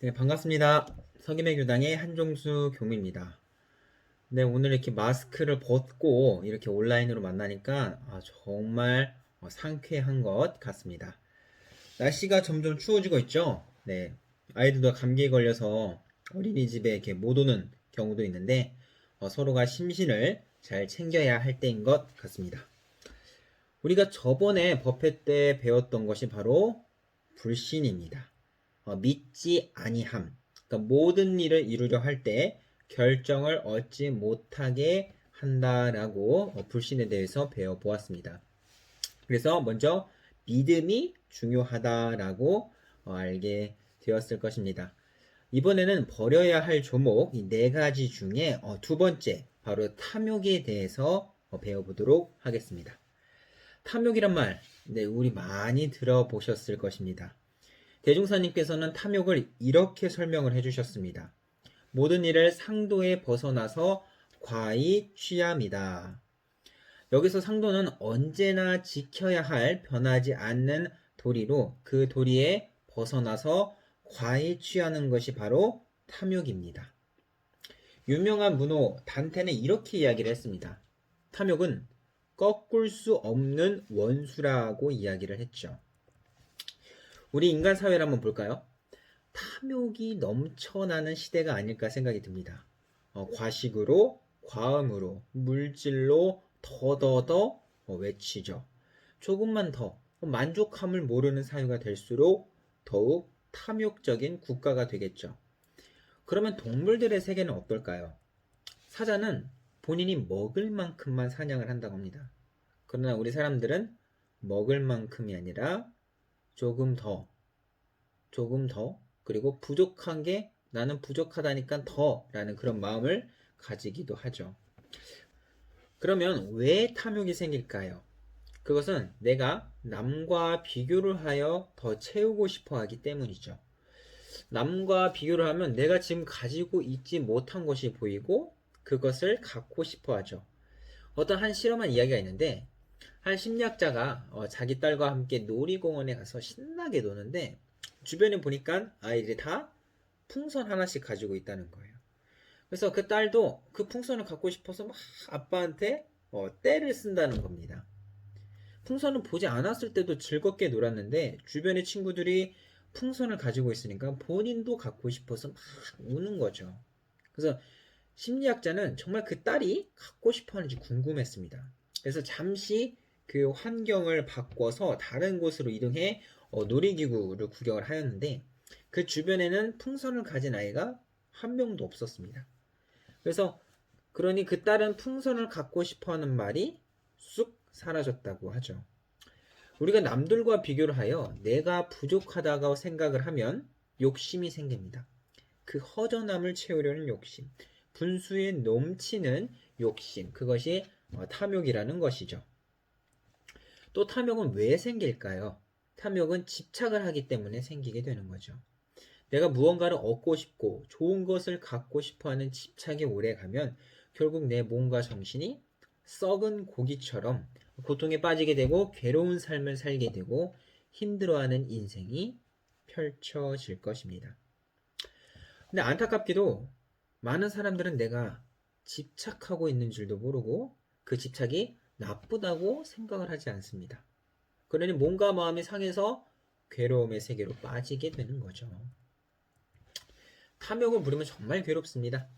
네, 반갑습니다. 서김의 교당의 한종수 교무입니다. 네, 오늘 이렇게 마스크를 벗고 이렇게 온라인으로 만나니까 정말 상쾌한 것 같습니다. 날씨가 점점 추워지고 있죠? 네, 아이들도 감기에 걸려서 어린이집에 이렇게 못 오는 경우도 있는데 서로가 심신을 잘 챙겨야 할 때인 것 같습니다. 우리가 저번에 법회 때 배웠던 것이 바로 불신입니다. 믿지 아니함. 그러니까 모든 일을 이루려 할 때 결정을 얻지 못하게 한다라고 불신에 대해서 배워보았습니다. 그래서 먼저 믿음이 중요하다라고 알게 되었을 것입니다. 이번에는 버려야 할 조목 이 네 가지 중에 두 번째 바로 탐욕에 대해서 배워보도록 하겠습니다. 탐욕이란 말, 네, 우리 많이 들어보셨을 것입니다. 대종사님께서는 탐욕을 이렇게 설명을 해주셨습니다. 모든 일을 상도에 벗어나서 과히 취함이다. 여기서 상도는 언제나 지켜야 할 변하지 않는 도리로 그 도리에 벗어나서 과히 취하는 것이 바로 탐욕입니다. 유명한 문호 단테는 이렇게 이야기를 했습니다. 탐욕은 꺾을 수 없는 원수라고 이야기를 했죠. 우리 인간 사회를 한번 볼까요? 탐욕이 넘쳐나는 시대가 아닐까 생각이 듭니다. 과식으로, 과음으로, 물질로 더더더 외치죠. 조금만 더 만족함을 모르는 사회가 될수록 더욱 탐욕적인 국가가 되겠죠. 그러면 동물들의 세계는 어떨까요? 사자는 본인이 먹을 만큼만 사냥을 한다고 합니다. 그러나 우리 사람들은 먹을 만큼이 아니라 조금 더, 조금 더, 그리고 부족한 게 나는 부족하다니까 더 라는 그런 마음을 가지기도 하죠. 그러면 왜 탐욕이 생길까요? 그것은 내가 남과 비교를 하여 더 채우고 싶어 하기 때문이죠. 남과 비교를 하면 내가 지금 가지고 있지 못한 것이 보이고 그것을 갖고 싶어 하죠. 어떤 한 실험한 이야기가 있는데 한 심리학자가 자기 딸과 함께 놀이공원에 가서 신나게 노는데 주변에 보니까 아이들이 다 풍선 하나씩 가지고 있다는 거예요. 그래서 그 딸도 그 풍선을 갖고 싶어서 막 아빠한테 떼를 쓴다는 겁니다. 풍선은 보지 않았을 때도 즐겁게 놀았는데 주변의 친구들이 풍선을 가지고 있으니까 본인도 갖고 싶어서 막 우는 거죠. 그래서 심리학자는 정말 그 딸이 갖고 싶어 하는지 궁금했습니다. 그래서 잠시 그 환경을 바꿔서 다른 곳으로 이동해 놀이기구를 구경을 하였는데 그 주변에는 풍선을 가진 아이가 한 명도 없었습니다. 그래서 그러니 그 딸은 풍선을 갖고 싶어 하는 말이 쑥 사라졌다고 하죠. 우리가 남들과 비교를 하여 내가 부족하다고 생각을 하면 욕심이 생깁니다. 그 허전함을 채우려는 욕심, 분수에 넘치는 욕심, 그것이 탐욕이라는 것이죠. 또 탐욕은 왜 생길까요? 탐욕은 집착을 하기 때문에 생기게 되는 거죠. 내가 무언가를 얻고 싶고 좋은 것을 갖고 싶어 하는 집착이 오래 가면 결국 내 몸과 정신이 썩은 고기처럼 고통에 빠지게 되고 괴로운 삶을 살게 되고 힘들어하는 인생이 펼쳐질 것입니다. 근데 안타깝게도 많은 사람들은 내가 집착하고 있는 줄도 모르고 그 집착이 나쁘다고 생각을 하지 않습니다. 그러니 몸과 마음이 상해서 괴로움의 세계로 빠지게 되는 거죠. 탐욕을 부리면 정말 괴롭습니다.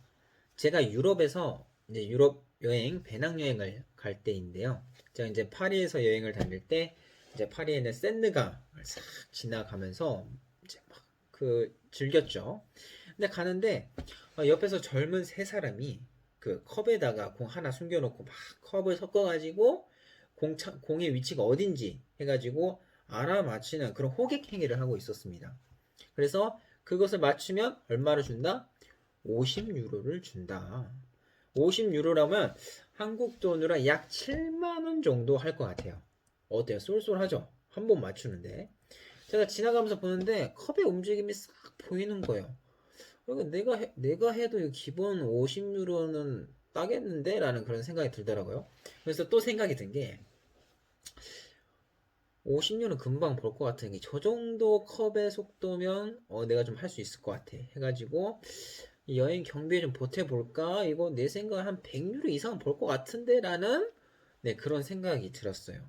제가 유럽에서 이제 유럽 여행, 배낭여행을 갈 때인데요. 제가 이제 파리에서 여행을 다닐 때 이제 파리에 있는 센느강을 싹 지나가면서 이제 막 그 즐겼죠. 근데 가는데 옆에서 젊은 세 사람이 그 컵에다가 공 하나 숨겨놓고 막 컵을 섞어가지고 공의 위치가 어딘지 해가지고 알아맞히는 그런 호객 행위를 하고 있었습니다. 그래서 그것을 맞추면 얼마를 준다? 50유로를 준다. 50유로라면 한국 돈으로 약 7만원 정도 할 것 같아요. 어때요? 쏠쏠하죠? 한 번 맞추는데. 제가 지나가면서 보는데 컵의 움직임이 싹 보이는 거예요. 내가 해도 기본 50유로는 따겠는데? 라는 그런 생각이 들더라고요. 그래서 또 생각이 든 게, 50년은 금방 볼 것 같은 게 저 정도 컵의 속도면 내가 좀 할 수 있을 것 같아 해가지고 이 여행 경비에 좀 보태볼까? 이거 내 생각에 한 100유로 이상 볼 것 같은데 라는 네 그런 생각이 들었어요.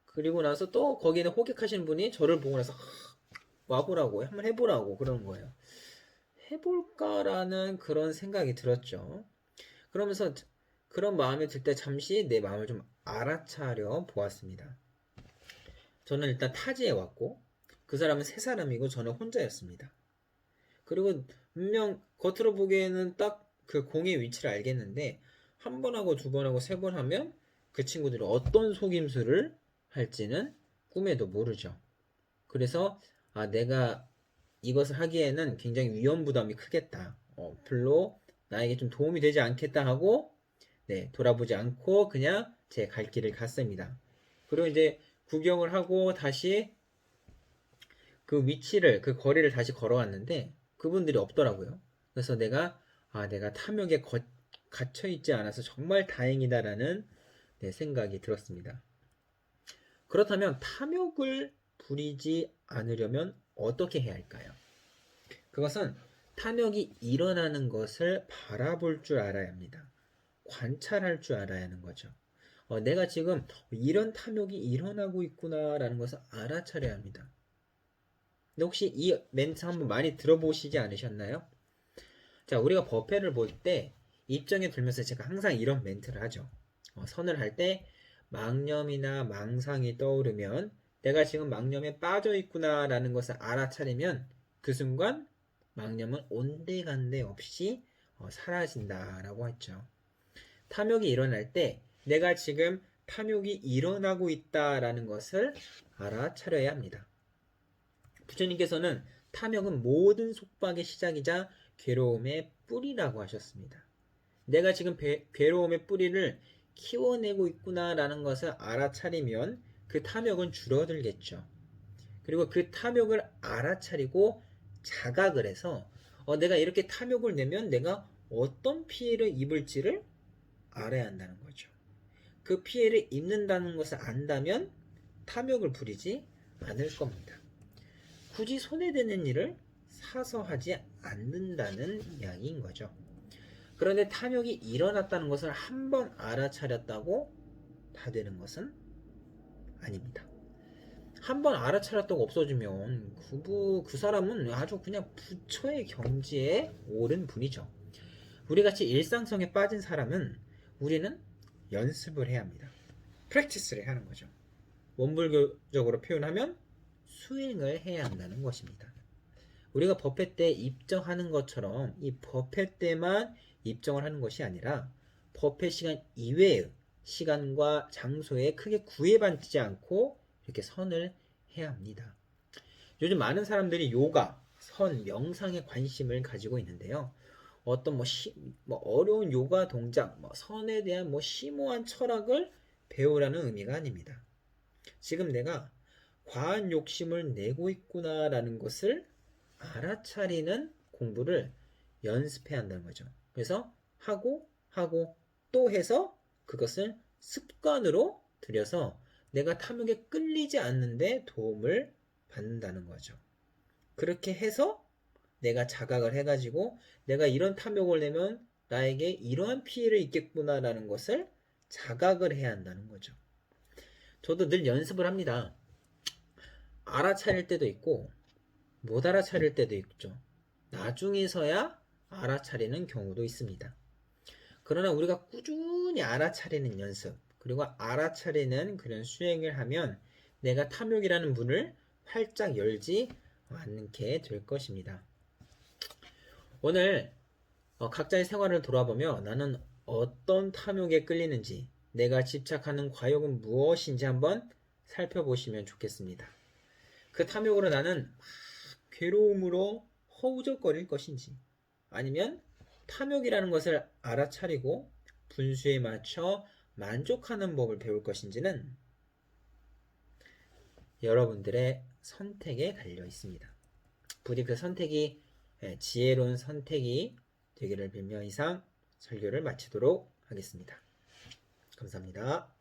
그리고 나서 또 거기는 호객하시는 분이 저를 보고 나서 와보라고 한번 해보라고 그러는 거예요. 해볼까라는 그런 생각이 들었죠. 그러면서 그런 마음이 들 때 잠시 내 마음을 좀 알아차려 보았습니다. 저는 일단 타지에 왔고 그 사람은 세 사람이고 저는 혼자였습니다. 그리고 분명 겉으로 보기에는 딱 그 공의 위치를 알겠는데 한 번 하고 두 번 하고 세 번 하면 그 친구들이 어떤 속임수를 할지는 꿈에도 모르죠. 그래서 내가 이것을 하기에는 굉장히 위험 부담이 크겠다. 별로 나에게 좀 도움이 되지 않겠다 하고 네, 돌아보지 않고 그냥 제 갈 길을 갔습니다. 그리고 이제 구경을 하고 다시 그 위치를 그 거리를 다시 걸어왔는데 그분들이 없더라고요. 그래서 내가 탐욕에 갇혀 있지 않아서 정말 다행이다라는 네, 생각이 들었습니다. 그렇다면 탐욕을 부리지 않으려면 어떻게 해야 할까요? 그것은 탐욕이 일어나는 것을 바라볼 줄 알아야 합니다. 관찰할 줄 알아야 하는 거죠. 내가 지금 이런 탐욕이 일어나고 있구나라는 것을 알아차려야 합니다. 근데 혹시 이 멘트 한번 많이 들어보시지 않으셨나요? 자, 우리가 버페를 볼 때 입장에 들면서 제가 항상 이런 멘트를 하죠. 선을 할 때 망념이나 망상이 떠오르면 내가 지금 망념에 빠져 있구나라는 것을 알아차리면 그 순간 망념은 온데간데 없이 사라진다라고 했죠. 탐욕이 일어날 때 내가 지금 탐욕이 일어나고 있다라는 것을 알아차려야 합니다. 부처님께서는 탐욕은 모든 속박의 시작이자 괴로움의 뿌리라고 하셨습니다. 내가 지금 괴로움의 뿌리를 키워내고 있구나라는 것을 알아차리면 그 탐욕은 줄어들겠죠. 그리고 그 탐욕을 알아차리고 자각을 해서 내가 이렇게 탐욕을 내면 내가 어떤 피해를 입을지를 알아야 한다는 거죠. 그 피해를 입는다는 것을 안다면 탐욕을 부리지 않을 겁니다. 굳이 손해되는 일을 사서 하지 않는다는 이야기인 거죠. 그런데 탐욕이 일어났다는 것을 한번 알아차렸다고 다 되는 것은 아닙니다. 한번 알아차렸다고 없어지면 그 사람은 아주 그냥 부처의 경지에 오른 분이죠. 우리같이 일상성에 빠진 사람은 우리는 연습을 해야 합니다. 프랙티스를 하는 거죠. 원불교적으로 표현하면 수행을 해야 한다는 것입니다. 우리가 법회 때 입정하는 것처럼 이 법회 때만 입정을 하는 것이 아니라 법회 시간 이외의 시간과 장소에 크게 구애받지 않고 이렇게 선을 해야 합니다. 요즘 많은 사람들이 요가, 선, 명상에 관심을 가지고 있는데요. 어떤 어려운 요가 동작, 선에 대한 심오한 철학을 배우라는 의미가 아닙니다. 지금 내가 과한 욕심을 내고 있구나라는 것을 알아차리는 공부를 연습해야 한다는 거죠. 그래서 하고 또 해서 그것을 습관으로 들여서 내가 탐욕에 끌리지 않는데 도움을 받는다는 거죠. 그렇게 해서 내가 자각을 해가지고 내가 이런 탐욕을 내면 나에게 이러한 피해를 입겠구나라는 것을 자각을 해야 한다는 거죠. 저도 늘 연습을 합니다. 알아차릴 때도 있고 못 알아차릴 때도 있죠. 나중에서야 알아차리는 경우도 있습니다. 그러나 우리가 꾸준히 알아차리는 연습, 그리고 알아차리는 그런 수행을 하면 내가 탐욕이라는 문을 활짝 열지 않게 될 것입니다. 오늘 각자의 생활을 돌아보며 나는 어떤 탐욕에 끌리는지, 내가 집착하는 과욕은 무엇인지 한번 살펴보시면 좋겠습니다. 그 탐욕으로 나는 괴로움으로 허우적거릴 것인지, 아니면 탐욕이라는 것을 알아차리고 분수에 맞춰 만족하는 법을 배울 것인지는 여러분들의 선택에 달려 있습니다. 부디 그 선택이 지혜로운 선택이 되기를 빌며 이상 설교를 마치도록 하겠습니다. 감사합니다.